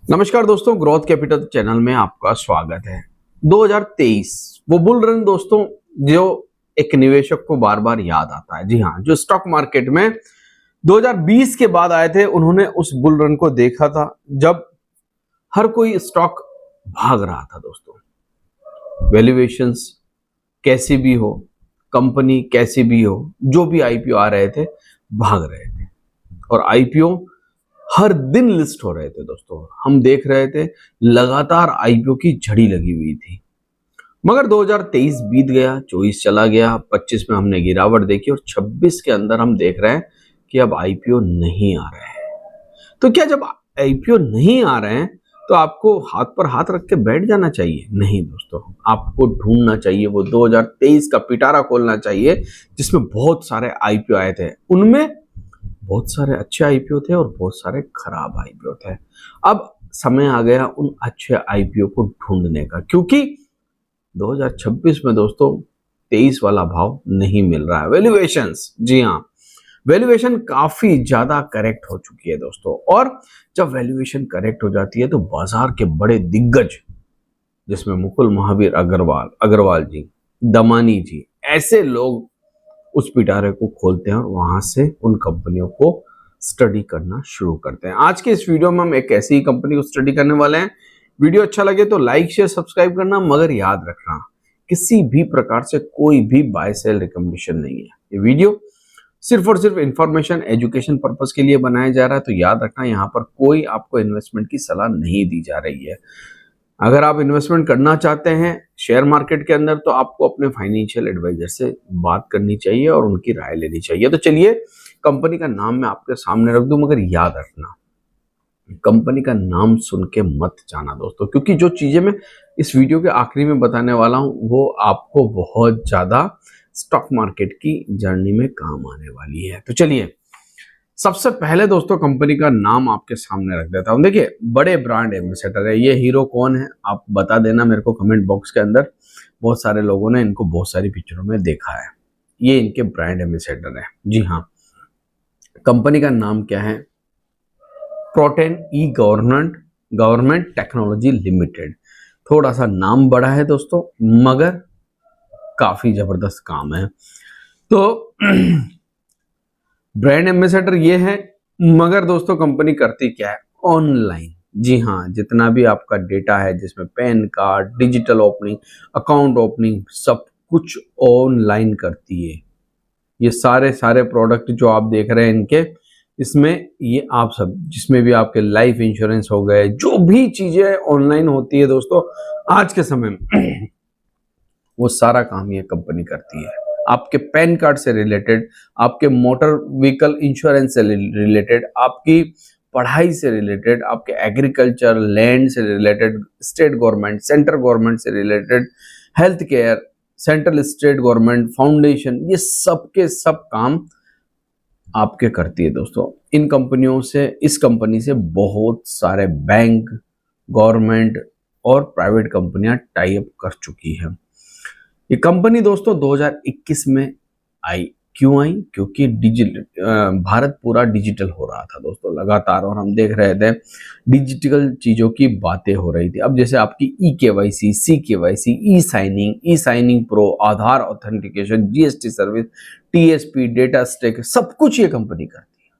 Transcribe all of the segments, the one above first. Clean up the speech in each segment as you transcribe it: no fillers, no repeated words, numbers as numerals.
नमस्कार दोस्तों, growth capital channel में आपका स्वागत है। 2023 वो बुल रन दोस्तों जो एक निवेशक को बार बार याद आता है। जी हाँ, जो स्टॉक मार्केट में 2020 के बाद आए थे, उन्होंने उस बुल रन को देखा था जब हर कोई स्टॉक भाग रहा था दोस्तों। वैल्यूएशंस कैसी भी हो, कंपनी कैसी भी हो, जो भी आईपीओ आ रहे थे भाग रहे थे और आईपीओ हर दिन लिस्ट हो रहे थे दोस्तों। हम देख रहे थे लगातार आईपीओ की झड़ी लगी हुई थी। मगर 2023 बीत गया, 24 चला गया, 25 में हमने गिरावट देखी और 26 के अंदर हम देख रहे हैं कि अब आईपीओ नहीं आ रहे हैं। तो क्या जब आईपीओ नहीं आ रहे हैं तो आपको हाथ पर हाथ रख के बैठ जाना चाहिए? नहीं दोस्तों, आपको ढूंढना चाहिए। वो 2023 का पिटारा खोलना चाहिए जिसमें बहुत सारे आईपीओ आए थे। उनमें बहुत सारे अच्छे आईपीओ थे और बहुत सारे खराब आईपीओ थे। अब समय आ गया उन अच्छे आईपीओ को ढूंढने का, क्योंकि 2026 में दोस्तों 23 वाला भाव नहीं मिल रहा है। वैल्यूएशंस, जी हाँ, वैल्यूएशन काफी ज्यादा करेक्ट हो चुकी है दोस्तों। और जब वैल्यूएशन करेक्ट हो जाती है तो बाजार के बड़े दिग्गज, जिसमें मुकुल महावीर अग्रवाल जी, दमानी जी, ऐसे लोग उस पिटारे को खोलते हैं और वहां से उन कंपनियों को स्टडी करना शुरू करते हैं। आज के इस वीडियो में हम एक ऐसी ही कंपनी को स्टडी करने वाले हैं। वीडियो अच्छा लगे तो लाइक शेयर सब्सक्राइब करना, मगर याद रखना किसी भी प्रकार से कोई भी बाय सेल रिकमेंडेशन नहीं है। ये वीडियो सिर्फ और सिर्फ इंफॉर्मेशन एजुकेशन पर्पस के लिए बनाया जा रहा है। तो याद रखना, यहाँ पर कोई आपको इन्वेस्टमेंट की सलाह नहीं दी जा रही है। अगर आप इन्वेस्टमेंट करना चाहते हैं शेयर मार्केट के अंदर तो आपको अपने फाइनेंशियल एडवाइजर से बात करनी चाहिए और उनकी राय लेनी चाहिए। तो चलिए, कंपनी का नाम मैं आपके सामने रख दूं, मगर याद रखना कंपनी का नाम सुन के मत जाना दोस्तों, क्योंकि जो चीजें मैं इस वीडियो के आखिरी में बताने वाला हूं वो आपको बहुत ज्यादा स्टॉक मार्केट की जर्नी में काम आने वाली है। तो चलिए, सबसे पहले दोस्तों कंपनी का नाम आपके सामने रख देता हूं। देखिए, बड़े ब्रांड एम्बेसडर है। ये हीरो कौन है आप बता देना मेरे को कमेंट बॉक्स के अंदर। बहुत सारे लोगों ने इनको बहुत सारी पिक्चरों में देखा है। ये इनके ब्रांड एम्बेसडर है। जी हाँ, कंपनी का नाम क्या है? प्रोटेन ई गवर्नमेंट टेक्नोलॉजी लिमिटेड। थोड़ा सा नाम बड़ा है दोस्तों, मगर काफी जबरदस्त काम है। तो ब्रांड एम्बेसडर ये है, मगर दोस्तों कंपनी करती क्या है? ऑनलाइन। जी हाँ, जितना भी आपका डेटा है जिसमें pan card, digital opening, account opening, सब कुछ ऑनलाइन करती है। ये सारे प्रोडक्ट जो आप देख रहे हैं इनके, इसमें ये आप सब जिसमें भी आपके लाइफ इंश्योरेंस हो गए, जो भी चीजें ऑनलाइन होती है दोस्तों आज के समय में वो सारा काम ये कंपनी करती है। आपके पैन कार्ड से रिलेटेड, आपके मोटर व्हीकल इंश्योरेंस से रिलेटेड, आपकी पढ़ाई से रिलेटेड, आपके एग्रीकल्चर लैंड से related, state government, central government से related, health care, central state government, foundation, ये सब के सब काम आपके करती है दोस्तों। इन कंपनियों से, इस कंपनी से बहुत सारे बैंक, गवर्नमेंट और प्राइवेट कंपनियां टाई अप कर चुकी है। ये कंपनी दोस्तों 2021 में आई। क्यों आई? क्योंकि भारत पूरा डिजिटल हो रहा था दोस्तों लगातार, और हम देख रहे थे डिजिटल चीजों की बातें हो रही थी। अब जैसे आपकी e KYC, C KYC, e signing pro, Aadhaar authentication, GST service, TSP, data stack, सब कुछ ये कंपनी करती है।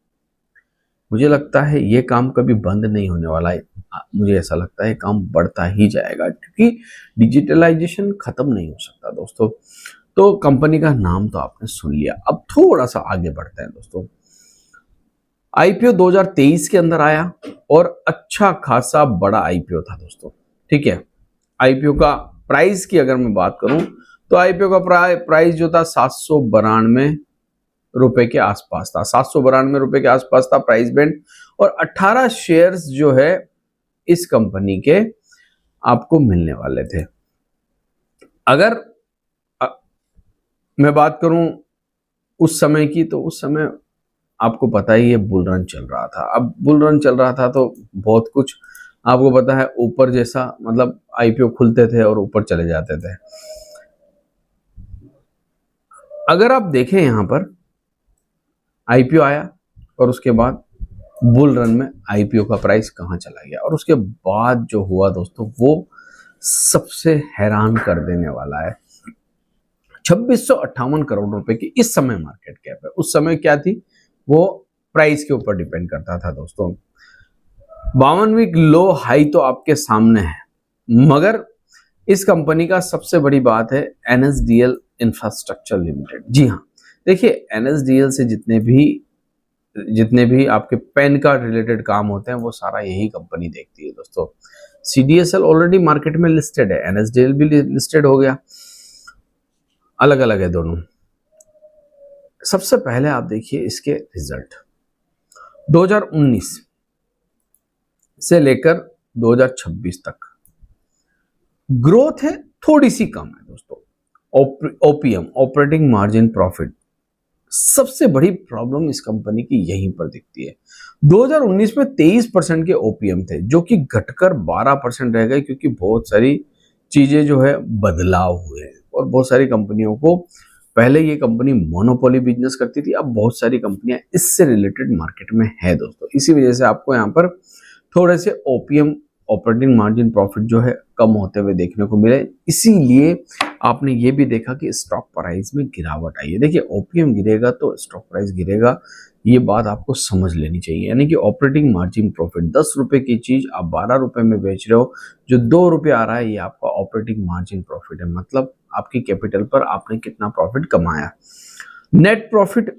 मुझे लगता है ये काम कभी बंद नहीं होने वाला है। मुझे ऐसा लगता है काम बढ़ता ही जाएगा, क्योंकि डिजिटलाइजेशन खत्म नहीं हो सकता दोस्तों। तो कंपनी का नाम तो आपने सुन लिया, अब थोड़ा सा आगे बढ़ते हैं दोस्तों। आईपीओ 2023 के अंदर आया और अच्छा खासा बड़ा आईपीओ था दोस्तों। ठीक है, आईपीओ का प्राइस की अगर मैं बात करूं तो आईपीओ का प्राइस जो था 792 रुपए के आसपास था। 792 रुपए के आसपास था प्राइस बैंड, और 18 शेयर्स जो है इस कंपनी के आपको मिलने वाले थे। अगर मैं बात करूं उस समय की, तो उस समय आपको पता ही है बुल रन चल रहा था। अब बुल रन चल रहा था तो बहुत कुछ आपको पता है, ऊपर जैसा मतलब आईपीओ खुलते थे और ऊपर चले जाते थे। अगर आप देखें यहां पर आईपीओ आया और उसके बाद बुल रन में आईपीओ का प्राइस कहां चला गया, और उसके बाद जो हुआ दोस्तों वो सबसे हैरान कर देने वाला है। 2658 करोड़ रुपए की इस समय मार्केट कैप है। उस समय क्या थी, वो प्राइस के ऊपर डिपेंड करता था दोस्तों। 52 वीक लो हाई तो आपके सामने है, मगर इस कंपनी का सबसे बड़ी बात है एनएसडीएल इंफ्रास्ट्रक्चर लिमिटेड। जी हाँ, देखिए एनएसडीएल से जितने भी आपके पैन कार्ड रिलेटेड काम होते हैं वो सारा यही कंपनी देखती है दोस्तों। सीडीएसएल ऑलरेडी मार्केट में लिस्टेड है, एनएसडीएल भी लिस्टेड हो गया, अलग अलग है दोनों। सबसे पहले आप देखिए इसके रिजल्ट 2019 से लेकर 2026 तक ग्रोथ है थोड़ी सी कम है दोस्तों। ओपीएम ऑपरेटिंग मार्जिन प्रॉफिट, सबसे बड़ी प्रॉब्लम इस कंपनी की यहीं पर दिखती है। 2019 में 23% के ओपीएम थे, जो कि घटकर 12% रह गए, क्योंकि बहुत सारी चीजें जो है बदलाव हुए और बहुत सारी कंपनियों को, पहले ये कंपनी मोनोपोली बिजनेस करती थी, अब बहुत सारी कंपनियां इससे रिलेटेड मार्केट में है दोस्तों। इसी वजह से आपको यहाँ पर थोड़े से ओपीएम ऑपरेटिंग मार्जिन प्रॉफिट जो है कम होते हुए देखने को मिले। इसीलिए आपने ये भी देखा कि स्टॉक प्राइस में गिरावट आई है। देखिए ओपीएम गिरेगा तो स्टॉक प्राइस गिरेगा, ये बात आपको समझ लेनी चाहिए। यानी कि ऑपरेटिंग मार्जिन प्रॉफिट 10 रुपए की चीज आप 12 रुपए में बेच रहे हो, जो 2 रुपए आ रहा है ये आपका ऑपरेटिंग मार्जिन प्रॉफिट है। मतलब आपकी कैपिटल पर आपने कितना प्रॉफिट कमाया। नेट प्रॉफिट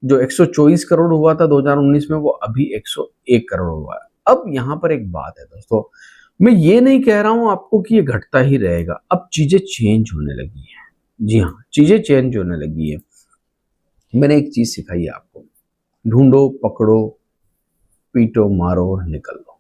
जो 124 करोड़ हुआ था 2019 में, वो अभी 101 करोड़ हुआ है। अब यहां पर एक बात है दोस्तों, मैं ये नहीं कह रहा हूं आपको कि ये घटता ही रहेगा, अब चीजें चेंज होने लगी है। जी हाँ, चीजें चेंज होने लगी है। मैंने एक चीज सिखाई है आपको, ढूंढो पकड़ो पीटो मारो और निकल लो।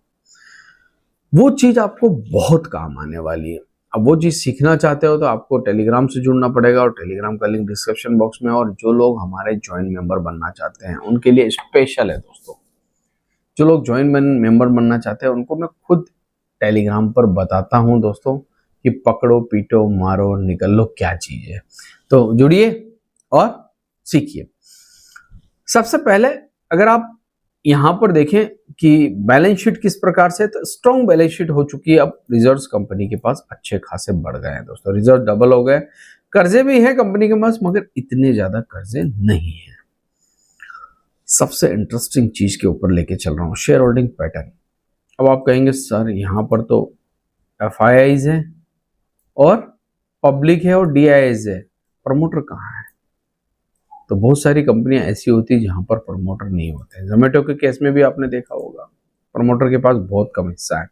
वो चीज आपको बहुत काम आने वाली है। अब वो चीज सीखना चाहते हो तो आपको टेलीग्राम से जुड़ना पड़ेगा, और टेलीग्राम का लिंक डिस्क्रिप्शन बॉक्स में। और जो लोग हमारे ज्वाइंट मेंबर बनना चाहते हैं उनके लिए स्पेशल है दोस्तों। जो लोग ज्वाइंट मेंबर बनना चाहते हैं उनको मैं खुद टेलीग्राम पर बताता हूं दोस्तों कि पकड़ो पीटो मारो और निकल लो क्या चीज है। तो जुड़िए और सीखिए। सबसे पहले अगर आप यहां पर देखें कि बैलेंस शीट किस प्रकार से, तो स्ट्रॉन्ग बैलेंस शीट हो चुकी है। अब रिजर्व्स कंपनी के पास अच्छे खासे बढ़ गए हैं दोस्तों, रिजर्व डबल हो गए। कर्जे भी हैं कंपनी के पास, मगर इतने ज्यादा कर्जे नहीं है। सबसे इंटरेस्टिंग चीज के ऊपर लेके चल रहा हूं, शेयर होल्डिंग पैटर्न। अब आप कहेंगे सर यहां पर तो एफआईआईज है और पब्लिक है और डीआईआईज है, प्रमोटर कहाँ है? तो बहुत सारी कंपनियां ऐसी होती है जहां पर प्रमोटर नहीं होते। जोमेटो के केस में भी आपने देखा होगा, प्रमोटर के पास बहुत कम हिस्सा है।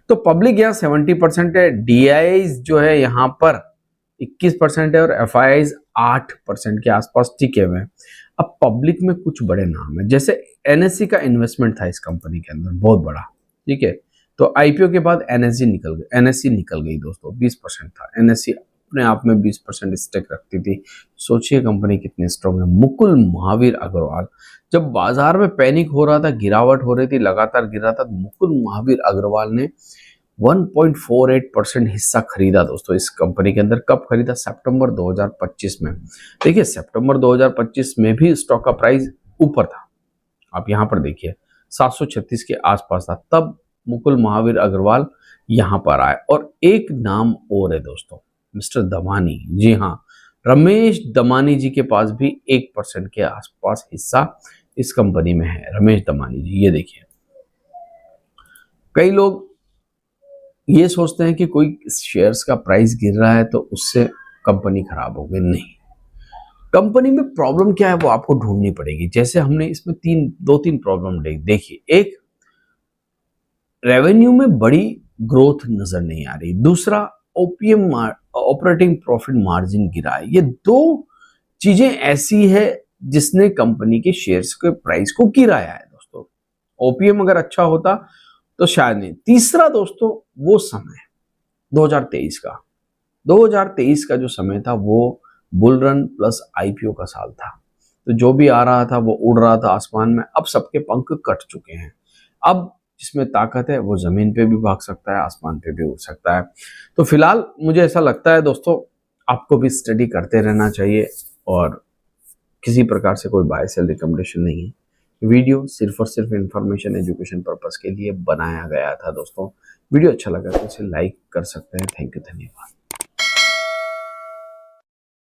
तो पब्लिक यहाँ 70% है, डीआईआईज जो है यहाँ पर 21% है, और एफआईआईज 8% के आसपास टिके हुए हैं। अब पब्लिक में कुछ बड़े नाम है, जैसे एनएससी का इन्वेस्टमेंट था इस कंपनी के अंदर बहुत बड़ा, ठीक है। तो आईपीओ के बाद एनएससी निकल गई दोस्तों, 20% था। एनएससी अपने आप में 20% स्टेक रखती थी। सोचिए कंपनी कितनी स्ट्रॉन्ग है। मुकुल महावीर अग्रवाल, जब बाजार में पैनिक हो रहा था, गिरावट हो रही थी, लगातार गिर रहा था, मुकुल महावीर अग्रवाल ने 1.48% हिस्सा खरीदा दोस्तों इस कंपनी के अंदर। कब खरीदा? सितंबर 2025 में। देखिए सितंबर 2025 में भी स्टॉक का प्राइस ऊपर था, आप यहां पर देखिए 736 के आसपास था, तब मुकुल महावीर अग्रवाल यहां पर आए। और एक नाम और है दोस्तों, मिस्टर दमानी। जी हाँ, रमेश दमानी जी के पास भी 1% के आसपास हिस्सा इस कंपनी में है। रमेश दमानी जी, ये देखिए। कई लोग ये सोचते हैं कि कोई शेयर्स का प्राइस गिर रहा है तो उससे कंपनी खराब हो गई, नहीं। कंपनी में प्रॉब्लम क्या है वो आपको ढूंढनी पड़ेगी। जैसे हमने इसमें दो तीन प्रॉब्लम देखी। एक, रेवेन्यू में बड़ी ग्रोथ नजर नहीं आ रही। दूसरा, ओपीएम ऑपरेटिंग प्रॉफिट मार्जिन गिरा है। ये दो चीजें ऐसी है जिसने कंपनी के शेयर्स के प्राइस को गिराया है दोस्तों। ओपीएम अगर अच्छा होता तो शायद नहीं। तीसरा दोस्तों, वो समय 2023 का 2023 का जो समय था वो बुल रन प्लस आईपीओ का साल था। तो जो भी आ रहा था वो उड़ रहा था आसमान में। अब सबके पंख कट चुके हैं। अब जिसमें ताकत है वो जमीन पे भी भाग सकता है, आसमान पे भी उड़ सकता है। तो फिलहाल मुझे ऐसा लगता है दोस्तों, आपको भी स्टडी करते रहना चाहिए, और किसी प्रकार से कोई बाय सेल रिकमेंडेशन नहीं है। वीडियो सिर्फ और सिर्फ इंफॉर्मेशन एजुकेशन पर्पस के लिए बनाया गया था दोस्तों। वीडियो अच्छा लगा तो इसे लाइक कर सकते हैं। थैंक यू, धन्यवाद।